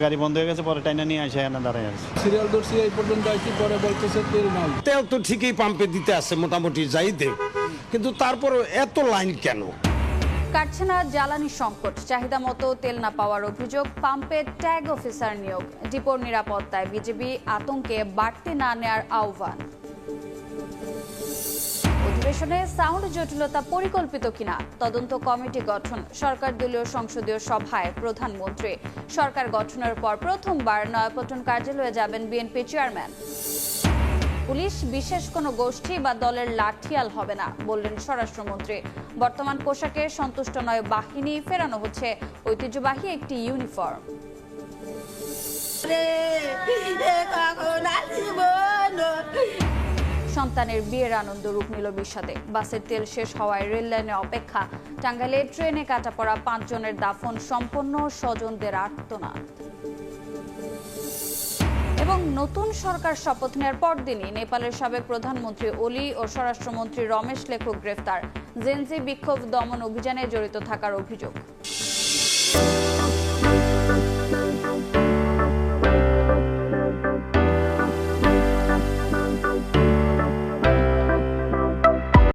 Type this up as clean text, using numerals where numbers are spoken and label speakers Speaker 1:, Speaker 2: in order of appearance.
Speaker 1: গাড়ি বন্ধ হয়ে গেছে, পরে টাইনা নিয়ে আসে এখানে দাঁড়ায় আছে।
Speaker 2: সিরিয়াল ধরছি এই পর্যন্ত আইছি, পরে বলতেছে তেল নাই।
Speaker 3: তেল তো ঠিকই পাম্পে দিতে আসে মোটামুটি যাই দেব, কিন্তু তারপরে এত লাইন কেন?
Speaker 4: কাটছে না জ্বালানি সংকট, চাহিদা মতো তেল না পাওয়ার অভিযোগ, পাম্পে ট্যাগ অফিসার নিয়োগ, ডিপোর নিরাপত্তায় বিজেপি আতঙ্কে বাড়তি না নেয়ার আহ্বান। অধিবেশনে সাউন্ড জটিলতা পরিকল্পিত কিনা তদন্ত কমিটি গঠন, সরকার দলীয় সংসদীয় সভায় প্রধানমন্ত্রী। সরকার গঠনের পর প্রথমবার নয়াপল্টন কার্যালয়ে যাবেন বিএনপি চেয়ারম্যান। পুলিশ বিশেষ কোনো গোষ্ঠী বা দলের লাঠিয়াল হবে না, বললেন স্বরাষ্ট্রমন্ত্রী। বর্তমান পোশাকে সন্তুষ্ট নয় বাহিনী, ফেরানো হচ্ছে ঐতিহ্যবাহী একটি ইউনিফর্ম। সন্তানের বিয়ের আনন্দ রূপ নিল বিষাদে, বাসের তেল শেষ হওয়ায় রেল লাইনে অপেক্ষা। টাঙ্গাইলে ট্রেনে কাটা পড়া 5 জনের দাফন সম্পন্ন, স্বজনদের আর্তনাদ। এবং নতুন সরকার শপথ নেওয়ার পরদিনই নেপালের সাবেক প্রধানমন্ত্রী ওলি ও স্বরাষ্ট্রমন্ত্রী রমেশ লেখক গ্রেফতার, জেনজি বিক্ষোভ দমন অভিযানে জড়িত থাকার অভিযোগ।